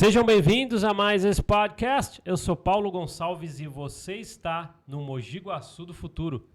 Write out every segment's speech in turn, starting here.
Sejam bem-vindos a mais esse podcast. Eu sou Paulo Gonçalves e você está no Mogi Guaçu do Futuro.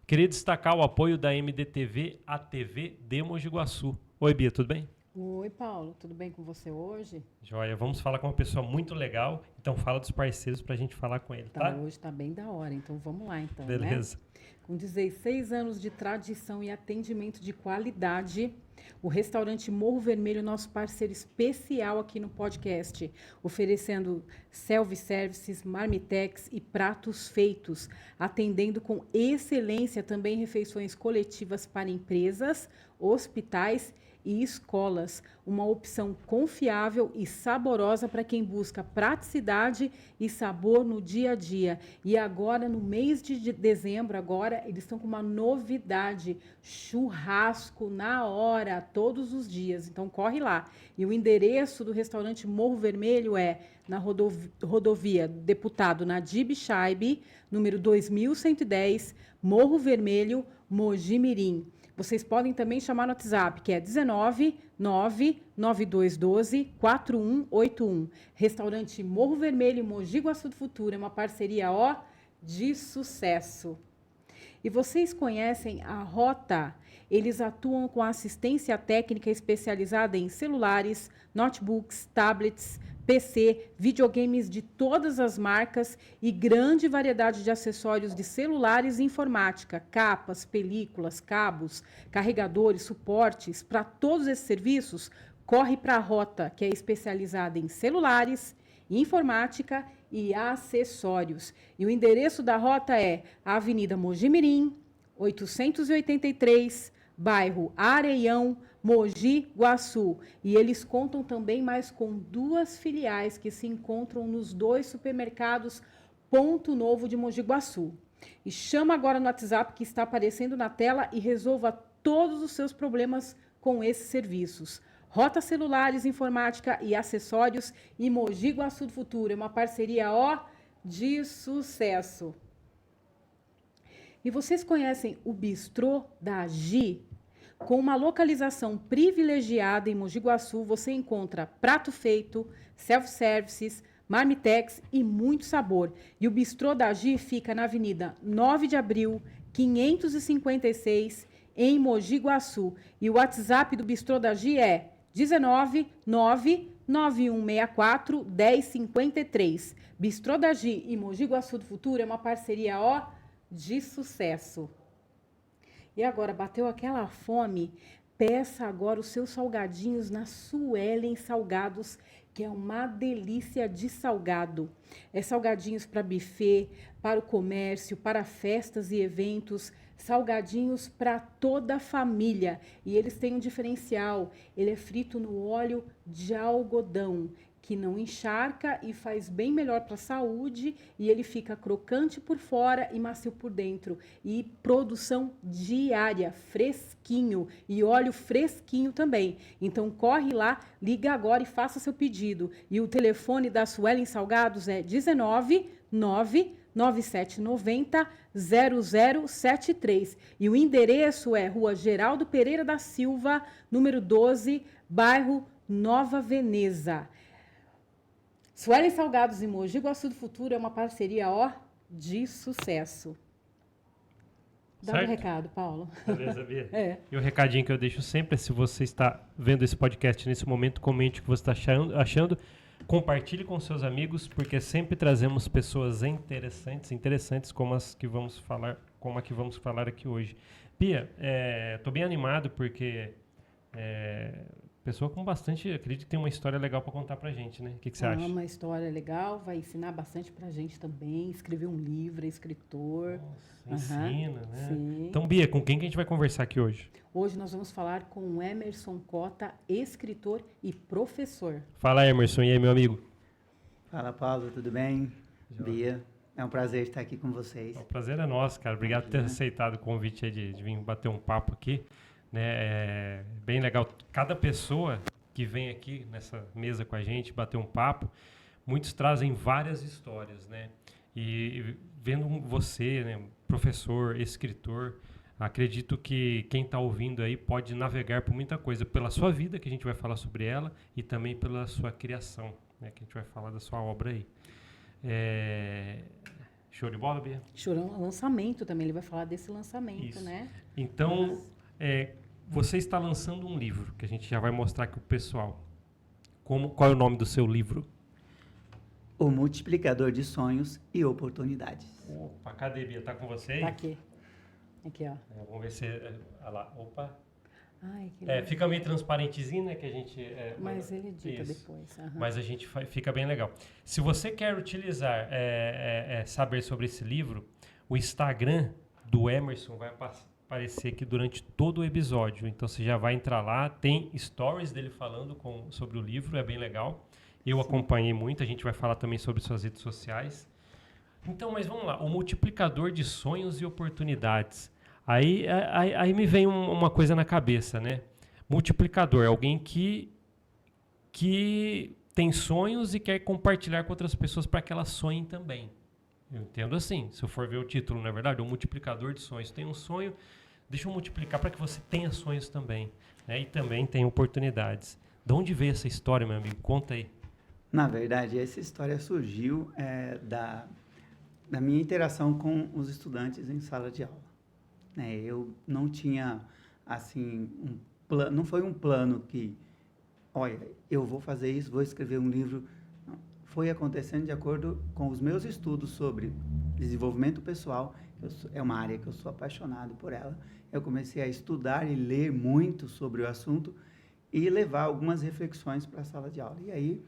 Queria destacar o apoio da MDTV, a TV de Mogi Guaçu. Oi, Bia, tudo bem? Oi, Paulo, tudo bem com você hoje? Joia, vamos falar com uma pessoa muito legal, então fala dos parceiros pra gente falar com ele, tá? Hoje tá bem da hora, então vamos lá então, Beleza. né? Com 16 anos de tradição e atendimento de qualidade, o restaurante Morro Vermelho, nosso parceiro especial aqui no podcast, oferecendo self-services, marmitex e pratos feitos, atendendo com excelência também refeições coletivas para empresas, hospitais e escolas, uma opção confiável e saborosa para quem busca praticidade e sabor no dia a dia. E agora, no mês de dezembro, eles estão com uma novidade, churrasco na hora, todos os dias. Então, corre lá. E o endereço do restaurante Morro Vermelho é na rodovia Deputado Nadib Shaibi, número 2110, Morro Vermelho, Mogi Mirim. Vocês podem também chamar no WhatsApp, que é 19 99212 4181. Restaurante Morro Vermelho, Mogi Guaçu do Futuro. É uma parceria, de sucesso. E vocês conhecem a Rota? Eles atuam com assistência técnica especializada em celulares, notebooks, tablets, PC, videogames de todas as marcas e grande variedade de acessórios de celulares e informática, capas, películas, cabos, carregadores, suportes. Para todos esses serviços, corre para a Rota, que é especializada em celulares, informática e acessórios. E o endereço da Rota é a Avenida Mogi Mirim, 883, bairro Areião, Mogi Guaçu. E eles contam também mais com 2 filiais que se encontram nos 2 supermercados Ponto Novo de Mogi Guaçu. E chama agora no WhatsApp que está aparecendo na tela e resolva todos os seus problemas com esses serviços. Rota Celulares, Informática e Acessórios e Mogi Guaçu do Futuro. É uma parceria, de sucesso. E vocês conhecem o Bistrô da Gi? Com uma localização privilegiada em Mogi Guaçu, você encontra prato feito, self-services, marmitex e muito sabor. E o Bistrô da Gi fica na Avenida 9 de Abril, 556, em Mogi Guaçu. E o WhatsApp do Bistrô da Gi é 19 99164 1053. Bistrô da Gi e Mogi Guaçu do Futuro é uma parceria, de sucesso. E agora, bateu aquela fome? Peça agora os seus salgadinhos na Suelen Salgados, que é uma delícia de salgado. É salgadinhos para buffet, para o comércio, para festas e eventos, salgadinhos para toda a família. E eles têm um diferencial, ele é frito no óleo de algodão, que não encharca e faz bem melhor para a saúde, e ele fica crocante por fora e macio por dentro. E produção diária, fresquinho, e óleo fresquinho também. Então corre lá, liga agora e faça seu pedido. E o telefone da Suelen Salgados é 19 99790 0073. E o endereço é Rua Geraldo Pereira da Silva, número 12, bairro Nova Veneza. Suelen Salgados e Mogi Guaçu do Futuro é uma parceria, de sucesso. Dá um recado, Paulo. Beleza, Bia. E o recadinho que eu deixo sempre é: se você está vendo esse podcast nesse momento, comente o que você está achando, compartilhe com seus amigos, porque sempre trazemos pessoas interessantes como as que vamos falar, como a que vamos falar aqui hoje. Bia, estou bem animado porque pessoa com bastante, acredito que tem uma história legal para contar pra gente, né? O que você acha? Uma história legal, vai ensinar bastante pra gente também, escrever um livro, é escritor. Nossa, ensina, né? Sim. Então, Bia, com quem que a gente vai conversar aqui hoje? Hoje nós vamos falar com o Emerson Cota, escritor e professor. Fala, Emerson, e aí, meu amigo? Fala, Paulo, tudo bem? Bia, é um prazer estar aqui com vocês. O prazer é nosso, cara. Obrigado por ter aceitado o convite aí de vir bater um papo aqui. Né? É bem legal. Cada pessoa que vem aqui nessa mesa com a gente bater um papo, muitos trazem várias histórias, né? E vendo você, né, professor, escritor, acredito que quem está ouvindo aí pode navegar por muita coisa, pela sua vida, que a gente vai falar sobre ela, e também pela sua criação, né, que a gente vai falar da sua obra aí. Show de bola, Bia? Chorão, lançamento também, ele vai falar desse lançamento, Isso. né? Então, você está lançando um livro, que a gente já vai mostrar aqui pro pessoal. Qual é o nome do seu livro? O Multiplicador de Sonhos e Oportunidades. Opa, cadê, Bia? Tá com você aí? Tá aqui. Aqui, ó. Vamos ver se... Olha lá, opa. Ai, que legal. Fica meio transparentezinho, né? Que a gente... Mas ele edita isso. depois. Aham. Mas a gente fica bem legal. Se você quer utilizar, saber sobre esse livro, o Instagram do Emerson vai aparecer aqui durante todo o episódio. Então você já vai entrar lá, tem stories dele falando sobre o livro, é bem legal. Eu acompanhei muito, a gente vai falar também sobre suas redes sociais. Então, mas vamos lá, o multiplicador de sonhos e oportunidades. Aí me vem uma coisa na cabeça, né? Multiplicador, alguém que tem sonhos e quer compartilhar com outras pessoas para que elas sonhem também. Eu entendo assim, se eu for ver o título, não é verdade? Um multiplicador de sonhos. Tem um sonho, deixa eu multiplicar para que você tenha sonhos também, né? E também tem oportunidades. De onde veio essa história, meu amigo? Conta aí. Na verdade, essa história surgiu da minha interação com os estudantes em sala de aula. Eu não tinha, assim, um plano, não foi um plano que, olha, eu vou fazer isso, vou escrever um livro. Não, foi acontecendo de acordo com os meus estudos sobre desenvolvimento pessoal, é uma área que eu sou apaixonado por ela. Eu comecei a estudar e ler muito sobre o assunto e levar algumas reflexões para a sala de aula. E aí,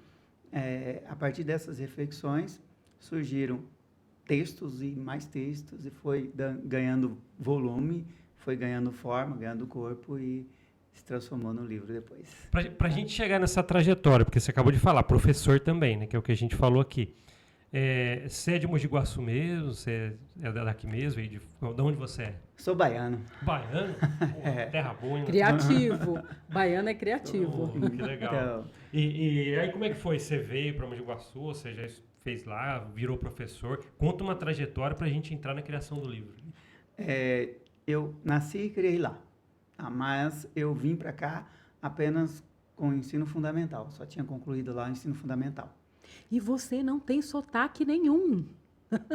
a partir dessas reflexões, surgiram textos e mais textos, e foi ganhando volume, foi ganhando forma, ganhando corpo e se transformou no livro depois. Para a gente chegar nessa trajetória, porque você acabou de falar, professor também, né, que é o que a gente falou aqui. Você é de Mogi Guaçu mesmo? Você é daqui mesmo? De onde você é? Sou baiano. Baiano? Pô, terra boa, hein? Criativo. Baiano é criativo. Que legal. Então, e aí como é que foi? Você veio para Mogi Guaçu, você já fez lá, virou professor? Conta uma trajetória para a gente entrar na criação do livro. Eu nasci e criei lá, mas eu vim para cá apenas com o ensino fundamental. Só tinha concluído lá o ensino fundamental. E você não tem sotaque nenhum.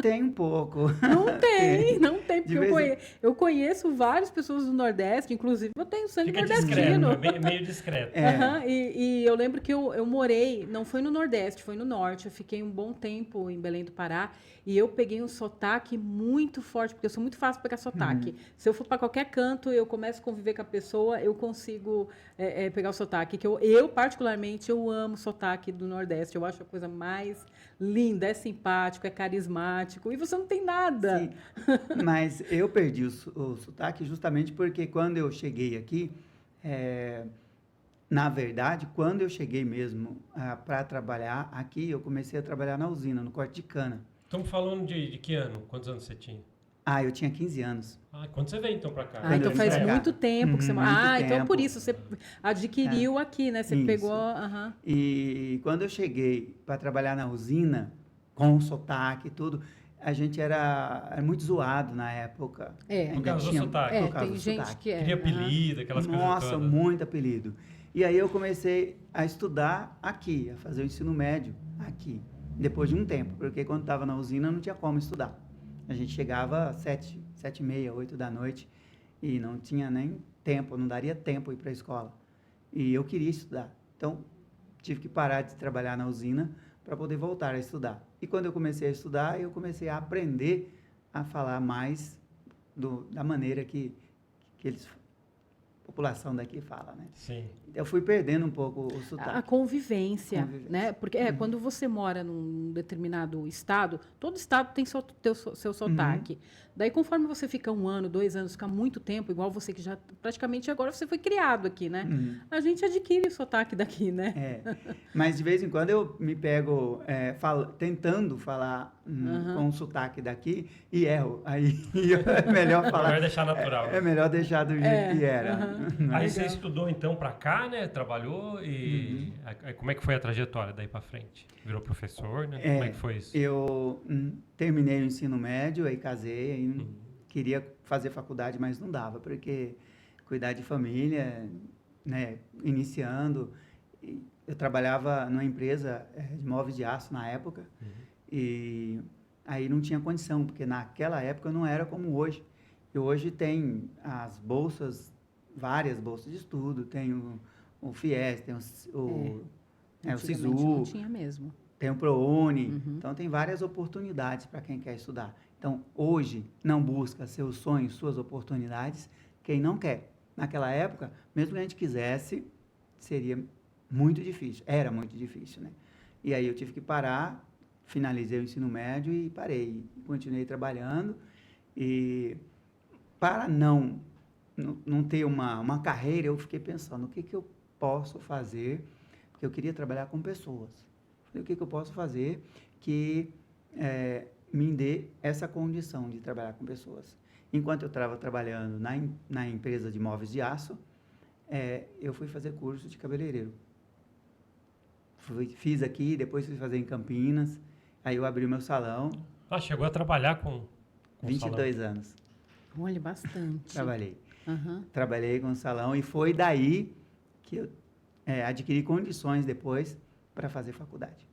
Tem um pouco. Não tem, porque eu conheço várias pessoas do Nordeste, inclusive eu tenho sangue nordestino. Discreto, meio discreto. E eu lembro que eu morei, não foi no Nordeste, foi no Norte. Eu fiquei um bom tempo em Belém do Pará e eu peguei um sotaque muito forte, porque eu sou muito fácil pegar sotaque. Se eu for para qualquer canto, eu começo a conviver com a pessoa, eu consigo pegar o sotaque. Que eu particularmente, eu amo sotaque do Nordeste. Eu acho a coisa mais linda, é simpático, é carismático, e você não tem nada. Sim, mas eu perdi o sotaque justamente porque quando eu cheguei aqui, na verdade, quando eu cheguei mesmo para trabalhar aqui, eu comecei a trabalhar na usina, no corte de cana. Estamos falando de que ano? Quantos anos você tinha? Eu tinha 15 anos. Quando você veio então para cá? Então faz muito tempo que você... então por isso você adquiriu aqui, né? Você isso. pegou... E quando eu cheguei para trabalhar na usina, com sotaque e tudo, a gente era muito zoado na época. Por causa do sotaque. Tem gente que Queria apelido, aquelas coisas todas. Nossa, muito apelido. E aí eu comecei a estudar aqui, a fazer o ensino médio aqui, depois de um tempo, porque quando estava na usina não tinha como estudar. A gente chegava às 7h30, 8 da noite e não tinha nem tempo, não daria tempo ir para a escola. E eu queria estudar. Então, tive que parar de trabalhar na usina para poder voltar a estudar. E quando eu comecei a estudar, eu comecei a aprender a falar mais da maneira que a população daqui fala, né? Sim. Eu fui perdendo um pouco o sotaque. A convivência, né? Porque quando você mora num determinado estado, todo estado tem seu sotaque. Daí, conforme você fica 1 ano, 2 anos, fica muito tempo, igual você que já praticamente agora você foi criado aqui, né? A gente adquire o sotaque daqui, né? Mas de vez em quando eu me pego tentando falar com o sotaque daqui e erro. Aí é melhor falar. Melhor deixar natural. É melhor deixar do jeito que era. Aí você estudou então para cá, né? Trabalhou e como é que foi a trajetória daí para frente? Virou professor, né? Como é que foi isso? Eu terminei o ensino médio, aí casei, aí queria fazer faculdade, mas não dava, porque cuidar de família, né? Iniciando, eu trabalhava numa empresa de móveis de aço na época, e aí não tinha condição, porque naquela época não era como hoje. E hoje tem as bolsas, várias bolsas de estudo, tem o FIES, tem o SISU, não tinha mesmo. tem o ProUni, então tem várias oportunidades para quem quer estudar. Então, hoje, não busca seus sonhos, suas oportunidades, quem não quer. Naquela época, mesmo que a gente quisesse, seria muito difícil, era muito difícil, né? E aí eu tive que parar, finalizei o ensino médio e parei, continuei trabalhando, e para não ter uma carreira, eu fiquei pensando, o que eu posso fazer, porque eu queria trabalhar com pessoas. O que eu posso fazer que me dê essa condição de trabalhar com pessoas. Enquanto eu estava trabalhando na empresa de móveis de aço, eu fui fazer curso de cabeleireiro. Fiz aqui, depois fui fazer em Campinas, aí eu abri o meu salão. Chegou a trabalhar com 22 salão. anos. Olha, bastante. Trabalhei. Uhum. Trabalhei com o salão e foi daí que eu adquiri condições depois para fazer faculdade.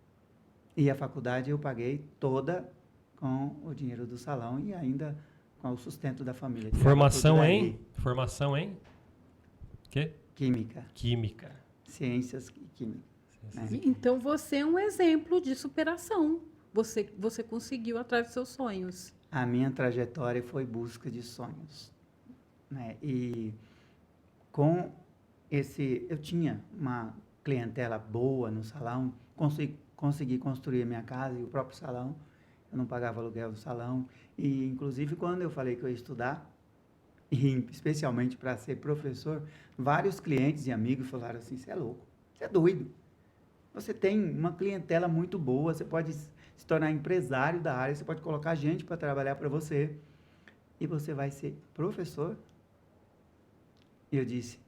E a faculdade eu paguei toda com o dinheiro do salão e ainda com o sustento da família. Formação em? Quê? Química. Química. Ciências e química. Né? Então você é um exemplo de superação. Você conseguiu atrás dos seus sonhos. A minha trajetória foi busca de sonhos. Né? E com eu tinha uma clientela boa no salão, consegui construir a minha casa e o próprio salão. Eu não pagava aluguel do salão. E, inclusive, quando eu falei que eu ia estudar, e especialmente para ser professor, vários clientes e amigos falaram assim, você é louco, você é doido. Você tem uma clientela muito boa, você pode se tornar empresário da área, você pode colocar gente para trabalhar para você, e você vai ser professor? E eu disse,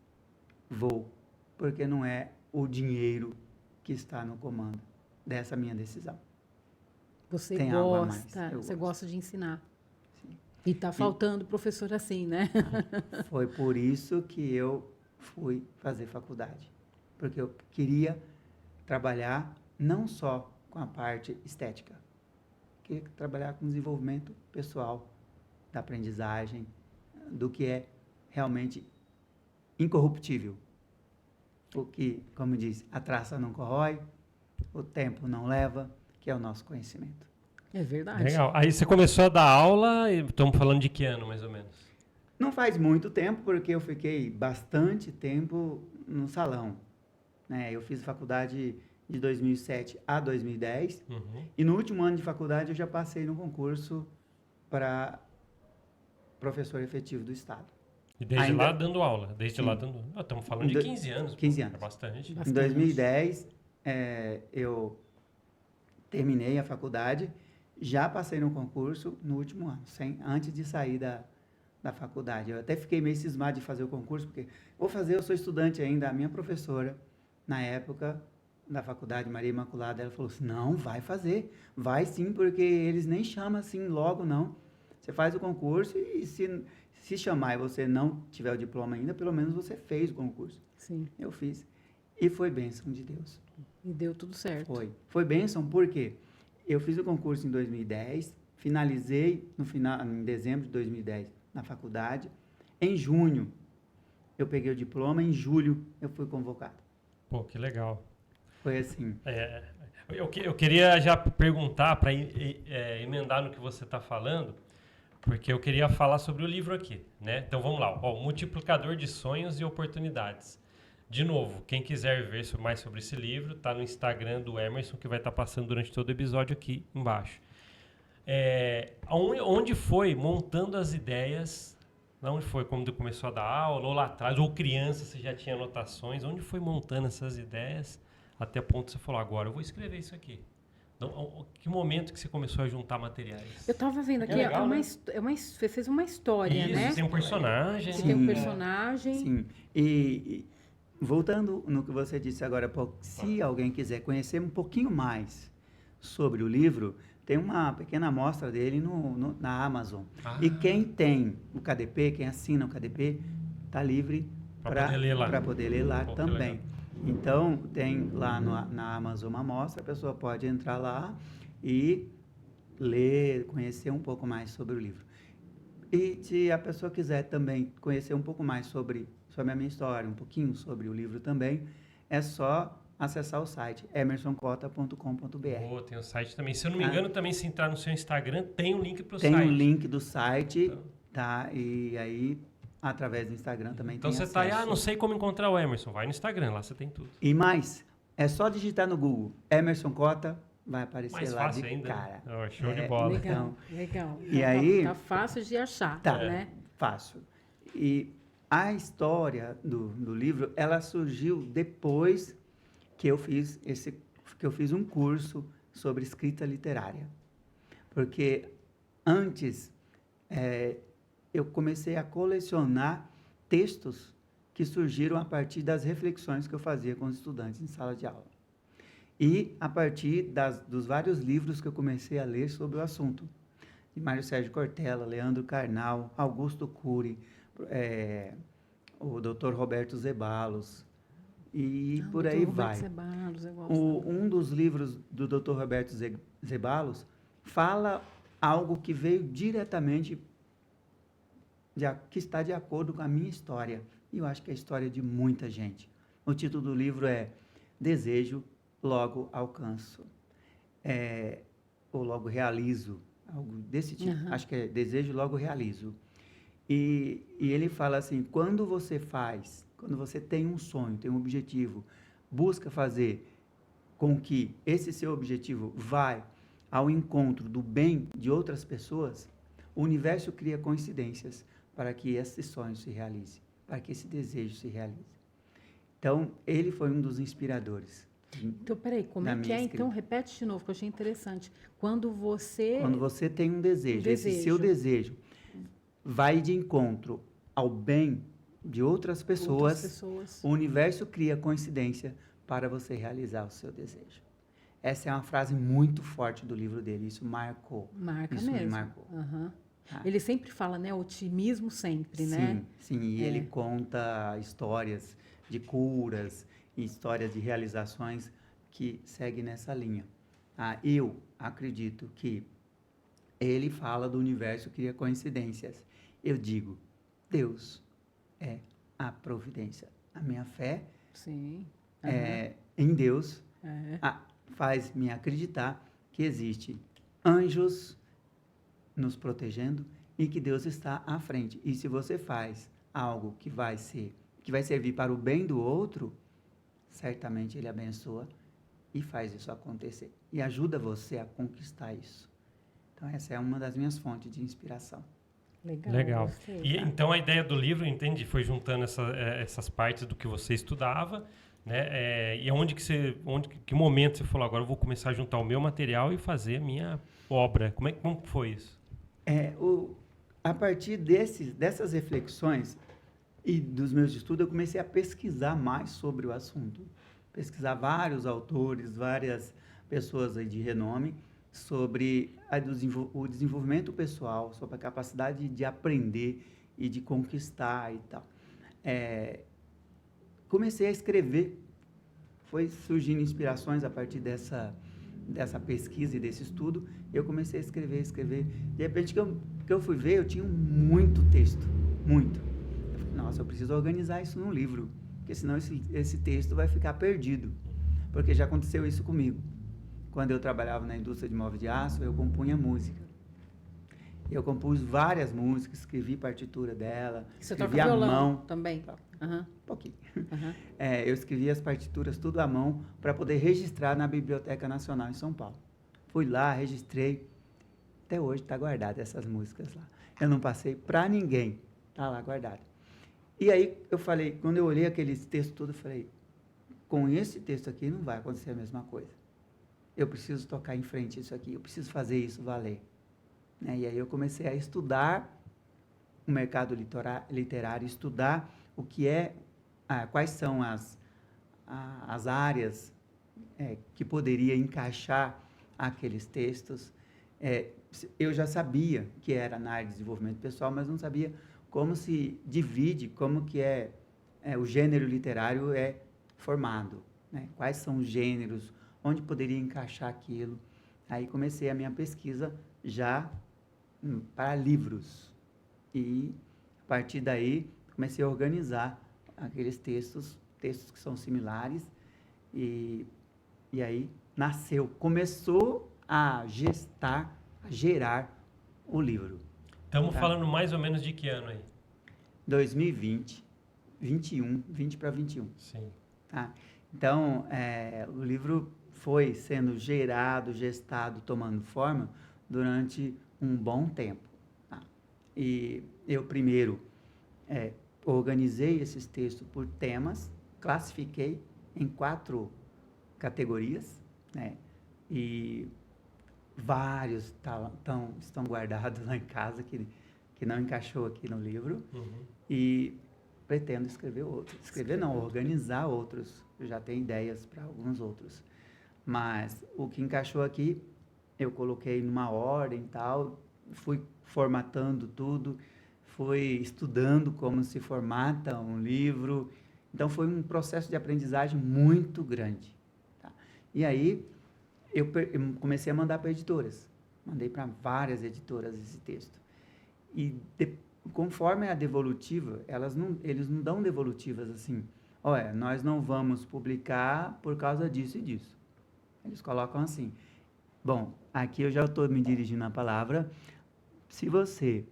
vou, porque não é o dinheiro que está no comando dessa minha decisão. Você Tem algo a mais, você gosta de ensinar. Sim. E está faltando professor assim, né? Foi por isso que eu fui fazer faculdade. Porque eu queria trabalhar não só com a parte estética, queria trabalhar com desenvolvimento pessoal, da aprendizagem, do que é realmente incorruptível. O que, como diz, a traça não corrói, o tempo não leva, que é o nosso conhecimento. É verdade. Legal. Aí você começou a dar aula, estamos falando de que ano, mais ou menos? Não faz muito tempo, porque eu fiquei bastante tempo no salão. Né? Eu fiz faculdade de 2007 a 2010, e no último ano de faculdade eu já passei no concurso para professor efetivo do Estado. E desde lá dando aula? Desde lá dando... estamos falando de 15 anos. 15 anos. É bastante. Em 2010, eu terminei a faculdade, já passei no concurso no último ano, antes de sair da faculdade. Eu até fiquei meio cismado de fazer o concurso, porque eu sou estudante ainda. A minha professora, na época da faculdade, Maria Imaculada, ela falou assim, não, vai fazer, vai sim, porque eles nem chamam assim logo, não. Você faz o concurso e se chamar e você não tiver o diploma ainda, pelo menos você fez o concurso. Sim. Eu fiz. E foi bênção de Deus. E deu tudo certo. Foi bênção porque eu fiz o concurso em 2010, finalizei em dezembro de 2010 na faculdade. Em junho, eu peguei o diploma, em julho eu fui convocado. Pô, que legal. Foi assim. Eu queria já perguntar, para emendar no que você está falando, porque eu queria falar sobre o livro aqui, né? Então vamos lá, o Multiplicador de Sonhos e Oportunidades. De novo, quem quiser ver mais sobre esse livro, está no Instagram do Emerson, que vai estar passando durante todo o episódio aqui embaixo. Onde foi montando as ideias? Onde foi quando começou a dar aula, ou lá atrás, ou criança, você já tinha anotações? Onde foi montando essas ideias até o ponto que você falou, agora eu vou escrever isso aqui? Então, que momento que você começou a juntar materiais? Eu estava vendo aqui, legal, né? você fez uma história, Isso, né? tem um personagem. Tem um personagem. Sim. E voltando no que você disse agora há pouco, se alguém quiser conhecer um pouquinho mais sobre o livro, tem uma pequena amostra dele na Amazon. E quem tem o KDP, quem assina o KDP, está livre para poder ler lá Pô, também. Então, tem lá na Amazon uma amostra, a pessoa pode entrar lá e ler, conhecer um pouco mais sobre o livro. E se a pessoa quiser também conhecer um pouco mais sobre a minha história, um pouquinho sobre o livro também, é só acessar o site emersoncota.com.br. Tem o site também. Se eu não me engano, também se entrar no seu Instagram, tem um link para o Tem site. o link do site, Então. tá? E aí, através do Instagram também Então tem você acesso. tá aí, não sei como encontrar o Emerson. Vai no Instagram, lá você tem tudo. E mais, é só digitar no Google Emerson Cota, vai aparecer Mais lá fácil de ainda. cara. Show de bola. Legal, Então, legal. e Então, aí- tá fácil de achar, Tá, né? fácil. E a história do livro, ela surgiu depois que eu fiz um curso sobre escrita literária. Porque antes, eu comecei a colecionar textos que surgiram a partir das reflexões que eu fazia com os estudantes em sala de aula. E a partir dos vários livros que eu comecei a ler sobre o assunto. De Mário Sérgio Cortella, Leandro Carnal, Augusto Cury, o Dr. Roberto Zeballos, e por Dr. aí Roberto vai. Zeballos, eu gosto. Um dos livros do Dr. Roberto Zeballos fala algo que veio diretamente, que está de acordo com a minha história. E eu acho que é a história de muita gente. O título do livro é Desejo, Logo Alcanço. Ou Logo Realizo. Algo desse tipo. Uhum. Acho que é Desejo, Logo Realizo. E ele fala assim, quando você tem um sonho, tem um objetivo, busca fazer com que esse seu objetivo vá ao encontro do bem de outras pessoas, o universo cria coincidências para que esse sonho se realize, para que esse desejo se realize. Então, ele foi um dos inspiradores. Então, peraí, como é que é? Então, repete de novo, que eu achei interessante. Quando você tem um desejo, esse seu desejo vai de encontro ao bem de outras pessoas, o universo cria coincidência para você realizar o seu desejo. Essa é uma frase muito forte do livro dele, isso marcou. Isso mesmo. Me marcou. Uhum. Ele sempre fala, né? Otimismo sempre, né? Sim, e ele conta histórias de curas, histórias de realizações que seguem nessa linha. Eu acredito que ele fala do universo cria coincidências. Eu digo, Deus é a providência. A minha fé em Deus faz-me acreditar que existe anjos nos protegendo e que Deus está à frente. E se você faz algo que vai servir para o bem do outro, certamente Ele abençoa e faz isso acontecer. E ajuda você a conquistar isso. Então, essa é uma das minhas fontes de inspiração. Legal. E então a ideia do livro, entendi, foi juntando essas partes do que você estudava, né? E que momento você falou, agora eu vou começar a juntar o meu material e fazer a minha obra? Como foi isso? A partir dessas reflexões e dos meus estudos, eu comecei a pesquisar mais sobre o assunto. Pesquisar vários autores, várias pessoas aí de renome, sobre o desenvolvimento pessoal, sobre a capacidade de aprender e de conquistar e tal. Comecei a escrever, foi surgindo inspirações a partir dessa pesquisa e desse estudo, eu comecei a escrever. De repente, que eu fui ver, eu tinha muito texto, muito. Eu falei, nossa, eu preciso organizar isso num livro, porque senão esse texto vai ficar perdido, porque já aconteceu isso comigo. Quando eu trabalhava na indústria de móveis de aço, eu compunha música. Eu compus várias músicas, escrevi partitura dela, Você escrevi toca à violão mão. também? Um pouquinho. Eu escrevi as partituras tudo à mão para poder registrar na Biblioteca Nacional em São Paulo. Fui lá, registrei. Até hoje está guardada essas músicas lá. Eu não passei para ninguém. Está lá guardado. E aí eu falei, quando eu olhei aqueles textos todos, eu falei, com esse texto aqui não vai acontecer a mesma coisa. Eu preciso tocar em frente isso aqui, eu preciso fazer isso valer. E aí eu comecei a estudar o mercado literário, estudar o que quais são as áreas que poderia encaixar aqueles textos. Eu já sabia que era na área de desenvolvimento pessoal, mas não sabia como se divide, como que o gênero literário formado, né? Quais são os gêneros, onde poderia encaixar aquilo. Aí comecei a minha pesquisa já para livros. E, a partir daí, comecei a organizar aqueles textos que são similares. E aí começou a gerar o livro. Estamos falando mais ou menos de que ano aí? 2020, 20 para 21. Sim. Tá? Então, o livro foi sendo gerado, gestado, tomando forma durante um bom tempo. Tá? E eu primeiro organizei esses textos por temas, classifiquei em 4 categorias, né? E vários estão guardados lá em casa que não encaixou aqui no livro. Uhum. E pretendo escrever outros. Organizar outros. Eu já tenho ideias para alguns outros. Mas o que encaixou aqui, eu coloquei numa ordem e tal, fui formatando tudo, fui estudando como se formata um livro. Então, foi um processo de aprendizagem muito grande. Tá? E aí, eu comecei a mandar para editoras. Mandei para várias editoras esse texto. E conforme a devolutiva, eles não dão devolutivas assim. Olha, nós não vamos publicar por causa disso e disso. Eles colocam assim. Bom, aqui eu já estou me dirigindo a palavra. Se você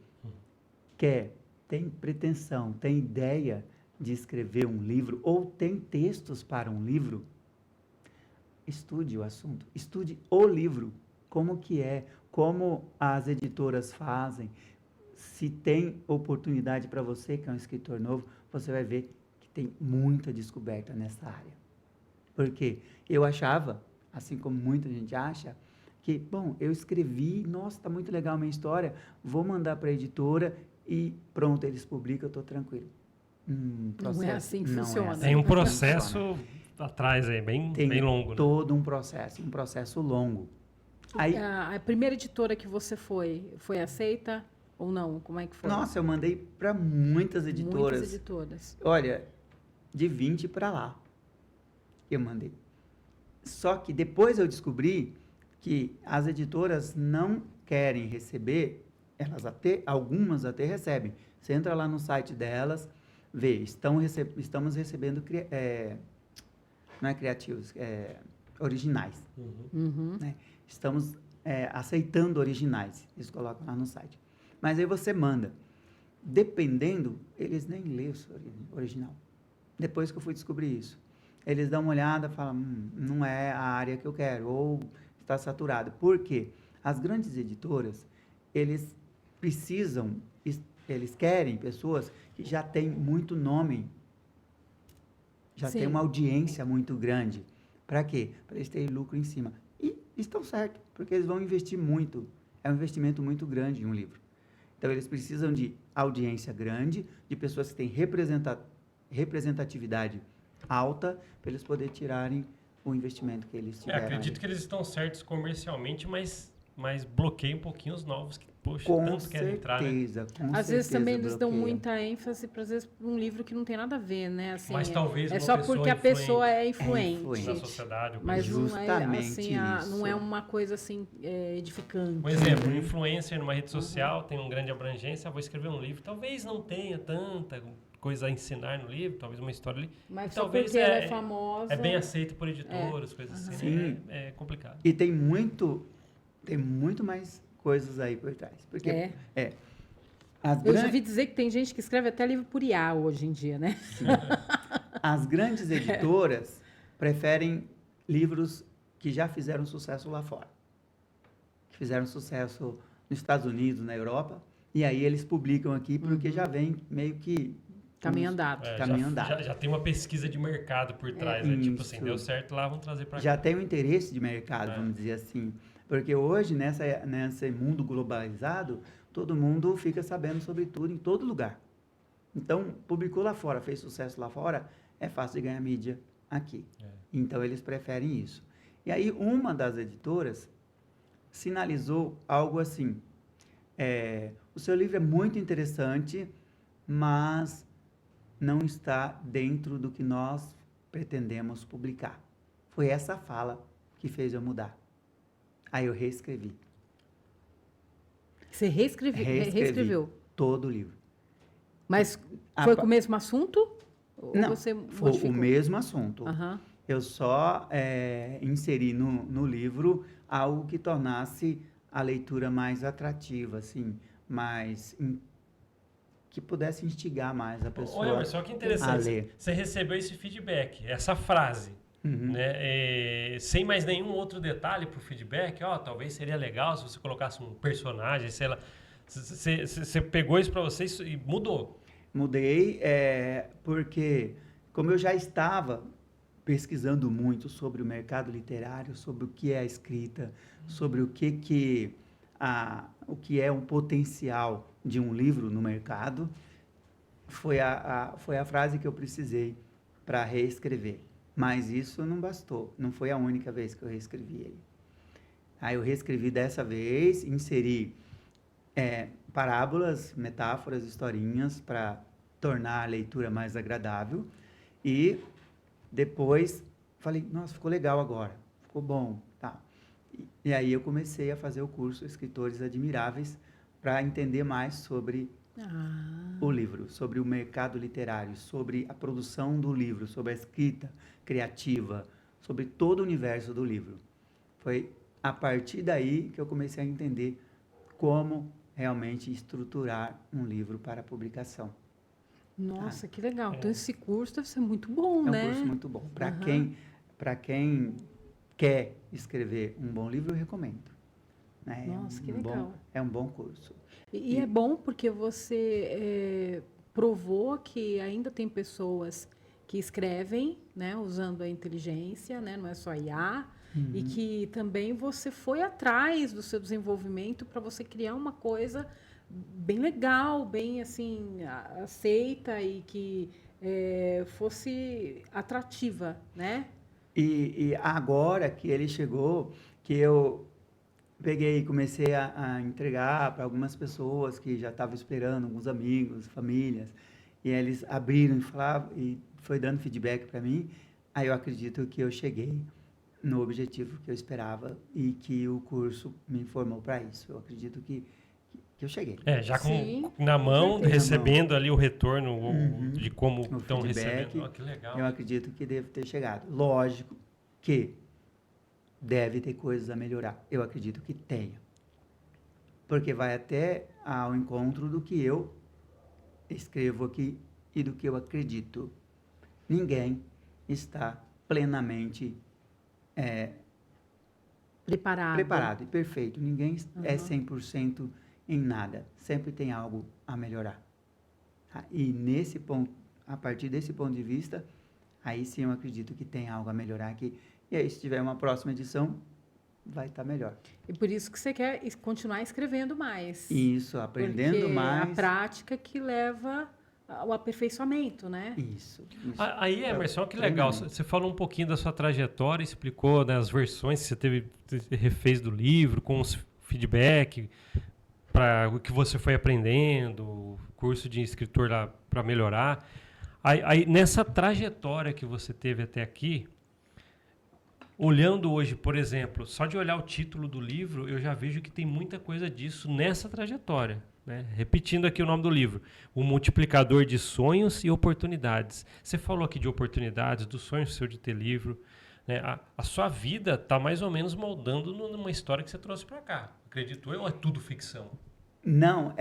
tem pretensão, tem ideia de escrever um livro ou tem textos para um livro, estude o assunto, estude o livro, como que é, como as editoras fazem. Se tem oportunidade para você, que é um escritor novo, você vai ver que tem muita descoberta nessa área. Porque eu achava, assim como muita gente acha, que, bom, eu escrevi, nossa, está muito legal a minha história, vou mandar para a editora e pronto, eles publicam, eu estou tranquilo. Não é assim que funciona. Tem um processo atrás aí, bem longo. Tem todo um processo longo. Aí, A primeira editora que você foi aceita ou não? Como é que foi? Nossa, eu mandei para muitas editoras. Muitas editoras. Olha, de 20 para lá, eu mandei. Só que depois eu descobri que as editoras não querem receber, algumas até recebem. Você entra lá no site delas, vê, estamos recebendo, não é criativos, originais. Uhum. Né? Estamos aceitando originais, eles colocam lá no site. Mas aí você manda. Dependendo, eles nem lêem o original. Depois que eu fui descobrir isso. Eles dão uma olhada e falam, não é a área que eu quero, ou está saturado. Por quê? As grandes editoras, eles querem pessoas que já têm muito nome, já tem uma audiência muito grande. Para quê? Para eles terem lucro em cima. E estão certos, porque eles vão investir muito. É um investimento muito grande em um livro. Então, eles precisam de audiência grande, de pessoas que têm representatividade alta, para eles poderem tirarem o investimento que eles tiveram. Acredito que eles estão certos comercialmente, mas bloqueia um pouquinho os novos que, poxa, com tanto querem entrar, né? Às vezes também eles dão muita ênfase para um livro que não tem nada a ver, né? Assim, mas talvez é só porque a pessoa é influente na sociedade. Mas não é, assim, isso. não é uma coisa assim edificante. Por exemplo, um influencer numa rede social tem uma grande abrangência, vou escrever um livro, talvez não tenha tanta coisa a ensinar no livro, talvez uma história ali. Mas só talvez porque ela é famosa. É bem aceito por editoras, coisas assim. Sim. É complicado. E tem muito mais coisas aí por trás. Porque eu já ouvi dizer que tem gente que escreve até livro por IA hoje em dia, né? As grandes editoras preferem livros que já fizeram sucesso lá fora. Que fizeram sucesso nos Estados Unidos, na Europa. E aí eles publicam aqui porque já vem meio que... Caminho andado. Já tem uma pesquisa de mercado por trás, né? Tipo assim, deu certo lá, vamos trazer para cá. Já tem um interesse de mercado, vamos dizer assim. Porque hoje, nesse mundo globalizado, todo mundo fica sabendo sobre tudo em todo lugar. Então, publicou lá fora, fez sucesso lá fora, é fácil de ganhar mídia aqui. Então, eles preferem isso. E aí, uma das editoras sinalizou algo assim, o seu livro é muito interessante, mas não está dentro do que nós pretendemos publicar. Foi essa fala que fez eu mudar. Aí eu reescrevi. Você reescreveu? Todo o livro. Mas foi com o mesmo assunto? Não, Ou você foi modificou? o mesmo assunto. Aham. Eu só inseri no livro algo que tornasse a leitura mais atrativa, assim, que pudesse instigar mais a pessoa Olha, mas só que a interessante, ler. você recebeu esse feedback, essa frase, né? Sem mais nenhum outro detalhe pro feedback, talvez seria legal se você colocasse um personagem, sei lá. Você pegou isso para vocês e mudou. Mudei porque, como eu já estava pesquisando muito sobre o mercado literário, sobre o que é a escrita, sobre o que é um potencial de um livro no mercado, foi a frase que eu precisei para reescrever. Mas isso não bastou, não foi a única vez que eu reescrevi ele. Aí eu reescrevi dessa vez, inseri parábolas, metáforas, historinhas para tornar a leitura mais agradável e depois falei, nossa, ficou legal agora, ficou bom, tá. E aí eu comecei a fazer o curso Escritores Admiráveis para entender mais sobre o livro, sobre o mercado literário, sobre a produção do livro, sobre a escrita criativa, sobre todo o universo do livro. Foi a partir daí que eu comecei a entender como realmente estruturar um livro para publicação. Nossa, que legal. Então esse curso deve ser muito bom, né? É um curso muito bom. Para quem quer escrever um bom livro, eu recomendo. Né? Nossa, que legal. É um bom curso. E é bom porque você provou que ainda tem pessoas que escrevem, né, usando a inteligência, né, não é só IA, e que também você foi atrás do seu desenvolvimento para você criar uma coisa bem legal, bem assim aceita e que fosse atrativa, né? E agora que ele chegou, que eu peguei e comecei a entregar para algumas pessoas que já estavam esperando, alguns amigos, famílias, e eles abriram e falavam, e foi dando feedback para mim, aí eu acredito que eu cheguei no objetivo que eu esperava e que o curso me informou para isso. Eu acredito que eu cheguei. Já na mão, recebendo ali o retorno de como o estão feedback, recebendo. Que legal. Eu acredito que devo ter chegado. Lógico que deve ter coisas a melhorar. Eu acredito que tenha. Porque vai até ao encontro do que eu escrevo aqui e do que eu acredito. Ninguém está plenamente preparado e perfeito. Ninguém é 100% em nada. Sempre tem algo a melhorar. Tá? E nesse ponto, a partir desse ponto de vista, aí sim eu acredito que tem algo a melhorar aqui. E aí, se tiver uma próxima edição, vai estar melhor. E por isso que você quer continuar escrevendo mais. Isso, aprendendo porque mais. É a prática que leva ao aperfeiçoamento, né? Isso. Aí, Emerson, que legal. Você falou um pouquinho da sua trajetória, explicou, né, as versões que você refez do livro, com os feedback, para o que você foi aprendendo, curso de escritor lá para melhorar. Aí, nessa trajetória que você teve até aqui, olhando hoje, por exemplo, só de olhar o título do livro, eu já vejo que tem muita coisa disso nessa trajetória. Né? Repetindo aqui o nome do livro, O Multiplicador de Sonhos e Oportunidades. Você falou aqui de oportunidades, do sonho seu de ter livro. Né? A sua vida está mais ou menos moldando numa história que você trouxe para cá. Acredito eu, ou é tudo ficção? Não,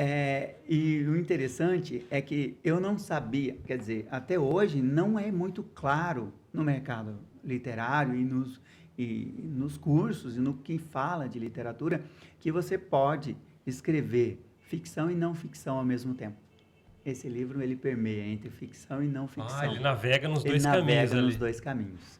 e o interessante é que eu não sabia, quer dizer, até hoje não é muito claro no mercado literário e nos cursos e no que fala de literatura que você pode escrever ficção e não ficção ao mesmo tempo. Esse livro, ele permeia entre ficção e não ficção. Ele navega nos dois caminhos. Ele navega ali. nos dois caminhos.